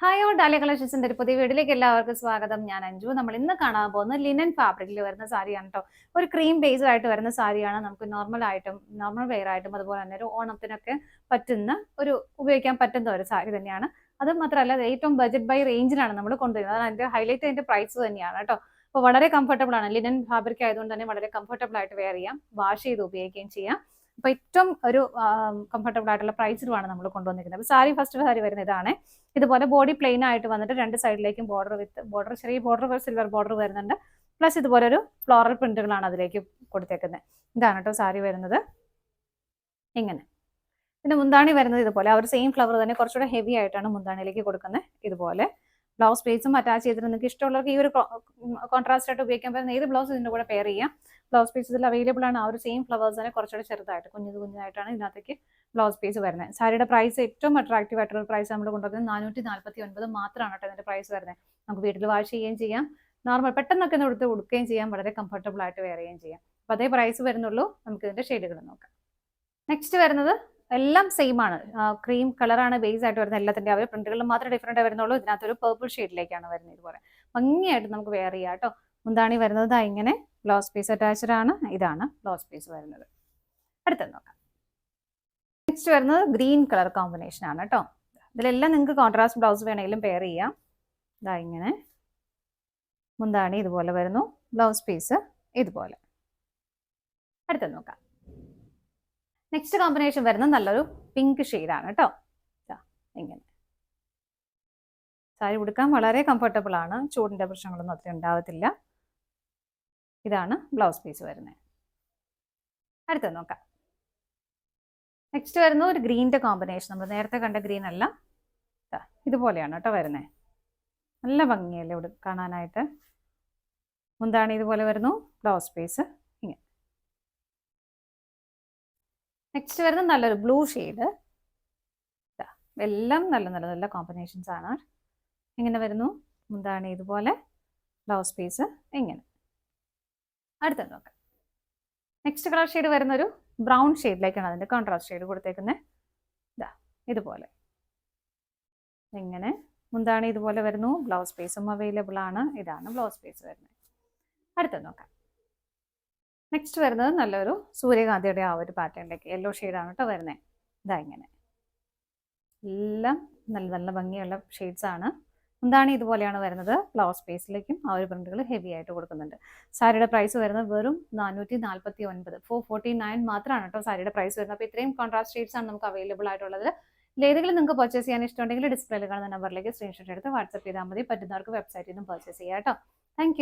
Hi all dahlia കളക്ഷൻസിന്റെ ഒരു പുതിയ വീഡിയോയിലേക്ക് എല്ലാവർക്കും സ്വാഗതം. ഞാൻ അഞ്ജു. നമ്മൾ ഇന്ന് കാണാൻ പോകുന്നത് ലിനൻ ഫാബ്രിക്കിൽ വരുന്ന സാരിയാണ് കേട്ടോ. ഒരു ക്രീം ബേസ്ഡ് ആയിട്ട് വരുന്ന സാരിയാണ്. നമുക്ക് നോർമൽ വെയർ ആയിട്ടും അതുപോലെ തന്നെ ഒരു ഓണത്തിനൊക്കെ പറ്റുന്ന ഉപയോഗിക്കാൻ പറ്റുന്ന ഒരു സാരി തന്നെയാണ്. അത് മാത്രമല്ല ഏറ്റവും ബജറ്റ് ബൈ റേഞ്ചിലാണ് നമ്മൾ കൊണ്ടുവരുന്നത്. അതാണ് അതിന്റെ ഹൈലൈറ്റ്, അതിന്റെ പ്രൈസ് തന്നെയാണ് കേട്ടോ. അപ്പോൾ വളരെ കംഫർട്ടബിൾ ആണ്. ലിനൻ ഫാബ്രിക് ആയതുകൊണ്ട് തന്നെ വളരെ കംഫർട്ടബിൾ ആയിട്ട് വെയർ ചെയ്യാം, വാഷ് ചെയ്ത് ഉപയോഗിക്കുകയും ചെയ്യാം. അപ്പൊ ഏറ്റവും ഒരു കംഫർട്ടബിൾ ആയിട്ടുള്ള പ്രൈസിലുമാണ് നമ്മൾ കൊണ്ടുവന്നിരിക്കുന്നത്. അപ്പൊ ഫസ്റ്റ് സാരി വരുന്ന ഇതാണ്. ഇതുപോലെ ബോഡി പ്ലെയിൻ ആയിട്ട് വന്നിട്ട് രണ്ട് സൈഡിലേക്കും ബോർഡർ ചെറിയ ബോർഡർ, സിൽവർ ബോർഡർ വരുന്നുണ്ട്. പ്ലസ് ഇതുപോലെ ഒരു ഫ്ലോറൽ പ്രിന്റുകളാണ് അതിലേക്ക് കൊടുത്തേക്കുന്നത്. ഇതാണ് കേട്ടോ സാരി വരുന്നത്. ഇങ്ങനെ പിന്നെ മുന്താണി വരുന്നത് ഇതുപോലെ ആ ഒരു സെയിം ഫ്ലവർ തന്നെ കുറച്ചുകൂടെ ഹെവി ആയിട്ടാണ് മുന്താണിയിലേക്ക് കൊടുക്കുന്നത്. ഇതുപോലെ ബ്ലൗസ് പീസും അറ്റാച്ച് ചെയ്തിട്ട് നിങ്ങൾക്ക് ഇഷ്ടമുള്ളവർക്ക് ഈ ഒരു കോൺട്രാസ്റ്റ് ആയിട്ട് ഉപയോഗിക്കാൻ പറ്റുന്ന ഏത് ബ്ലൗസ് ഇതിന്റെ കൂടെ പെയർ ചെയ്യാം. ബ്ലൗസ് പീസ് ഇതിൽ അവൈലബിൾ ആണ്. ആ ഒരു സെയിം ഫ്ലവേഴ്സ് തന്നെ കുറച്ചുകൂടെ ചെറുതായിട്ട് കുഞ്ഞായിട്ടാണ് ഇതിനകത്തേക്ക് ബ്ലൗസ് പീസ് വരുന്നത്. സാരിയുടെ പ്രൈസ് ഏറ്റവും അട്രാക്റ്റീവ് ആയിട്ടുള്ള പ്രൈസ് നമ്മൾ കൊണ്ടുവരുന്നത് 449 മാത്രമാണ് കേട്ടോ ഇതിന്റെ പ്രൈസ് വരുന്നത്. നമുക്ക് വീട്ടിൽ വാഷ് ചെയ്യുകയും ചെയ്യാം, നോർമൽ പെട്ടെന്നൊക്കെ ഒന്ന് എടുത്ത് കൊടുക്കുകയും ചെയ്യാം, വളരെ കംഫർട്ടബിൾ ആയിട്ട് വെയർ ചെയ്യുകയും ചെയ്യാം. അപ്പോൾ അതേ പ്രൈസ് വരുന്നുള്ളൂ. നമുക്ക് ഇതിന്റെ ഷെയ്ഡുകൾ നോക്കാം. നെക്സ്റ്റ് വരുന്നത് എല്ലാം സെയിം ആണ്. ക്രീം കളറാണ് ബേസ് ആയിട്ട് വരുന്നത് എല്ലാത്തിന്റെ. അവർ പ്രിന്റുകളിൽ മാത്രമേ ഡിഫറെന്റ് വരുന്നുള്ളൂ. ഇതിനകത്തൊരു പേർപ്പിൾ ഷെയ്ഡിലേക്കാണ് വരുന്നത്. ഇതുപോലെ ഭംഗിയായിട്ട് നമുക്ക് വെയർ ചെയ്യാം കേട്ടോ. മുന്താണി വരുന്നത് ഇങ്ങനെ ബ്ലൗസ് പീസ് അറ്റാച്ച്ഡ് ആണ്. ഇതാണ് ബ്ലൗസ് പീസ് വരുന്നത്. അടുത്തത് നോക്കാം. നെക്സ്റ്റ് വരുന്നത് ഗ്രീൻ കളർ കോമ്പിനേഷൻ ആണ് കേട്ടോ. ഇതിലെല്ലാം നിങ്ങൾക്ക് കോൺട്രാസ്റ്റ് ബ്ലൗസ് വേണമെങ്കിലും പെയർ ചെയ്യാം. ഇങ്ങനെ മുന്താണി ഇതുപോലെ വരുന്നു, ബ്ലൗസ് പീസ് ഇതുപോലെ. അടുത്തത് നോക്കാം. നെക്സ്റ്റ് കോമ്പിനേഷൻ വരുന്നത് നല്ലൊരു പിങ്ക് ഷെയ്ഡാണ് കേട്ടോ. ഇങ്ങനെ സാരി ഉടുക്കാൻ വളരെ കംഫർട്ടബിൾ ആണ്. ചൂടിന്റെ പ്രശ്നങ്ങളൊന്നും അത്ര ഉണ്ടാവത്തില്ല. ഇതാണ് ബ്ലൗസ് പീസ് വരുന്നത്. അടുത്തത് നോക്കാം. നെക്സ്റ്റ് വരുന്നത് ഒരു ഗ്രീനിന്റെ കോമ്പിനേഷൻ. നമ്മൾ നേരത്തെ കണ്ട ഗ്രീൻ അല്ല, ഇതുപോലെയാണ് കേട്ടോ വരുന്നത്. നല്ല ഭംഗിയല്ലേ ഇവിടെ കാണാനായിട്ട്. മുന്താണി ഇതുപോലെ വരുന്നു, ബ്ലൗസ് പീസ് ഇങ്ങനെ. നെക്സ്റ്റ് വരുന്നത് നല്ലൊരു ബ്ലൂ ഷെയ്ഡ്. എല്ലാം നല്ല കോമ്പിനേഷൻസ് ആണ്. ഇങ്ങനെ വരുന്നു, മുന്താണി ഇതുപോലെ, ബ്ലൗസ് പീസ് ഇങ്ങനെ. അടുത്തത് നോക്കാം. നെക്സ്റ്റ് കളർ ഷെയ്ഡ് വരുന്നൊരു ബ്രൗൺ ഷെയ്ഡിലേക്കാണ് അതിന്റെ കോൺട്രാസ്റ്റ് ഷെയ്ഡ് കൊടുത്തേക്കുന്നത്. ഇതുപോലെ ഇങ്ങനെ മുന്താണി ഇതുപോലെ വരുന്നു, ബ്ലൗസ് പീസും അവൈലബിൾ ആണ്. ഇതാണ് ബ്ലൗസ് പീസ് വരുന്നത്. അടുത്തത് നോക്കാം. നെക്സ്റ്റ് വരുന്നത് നല്ലൊരു സൂര്യകാന്തിയുടെ ആ ഒരു പാറ്റേണിലേക്ക് യെല്ലോ ഷെയ്ഡാണ് കേട്ടോ വരുന്നത്. ഇങ്ങനെ എല്ലാം നല്ല ഭംഗിയുള്ള ഷെയ്ഡ്സ് ആണ്. മുന്താണി ഇതുപോലെയാണ് വരുന്നത്. ബ്ലൗസ് പീസിലേക്കും ആ ഒരു പ്രിന്റുകൾ ഹെവി ആയിട്ട് കൊടുക്കുന്നുണ്ട്. സാരിയുടെ പ്രൈസ് വരുന്നത് വെറും 449, 449 മാത്രമാണ് കേട്ടോ സാരിയുടെ പ്രൈസ് വരുന്നത്. അപ്പോൾ ഇത്രയും കോൺട്രാസ്റ്റ് ഷെയ്ഡ്സ് ആണ് നമുക്ക് അവൈലബിൾ ആയിട്ടുള്ളത്. ഏതെങ്കിലും നിങ്ങൾക്ക് പർച്ചേസ് ചെയ്യാൻ ഇഷ്ടമുണ്ടെങ്കിൽ ഡിസ്പ്ലേയിൽ കാണുന്ന നമ്പറിലേക്ക് സ്ക്രീൻഷോട്ട് എടുത്ത് വാട്സ്ആപ്പ് ചെയ്താൽ മതി. പറ്റുന്നവർക്ക് വെബ്സൈറ്റിൽ നിന്നും പർച്ചേസ് ചെയ്യാം കേട്ടോ. താങ്ക്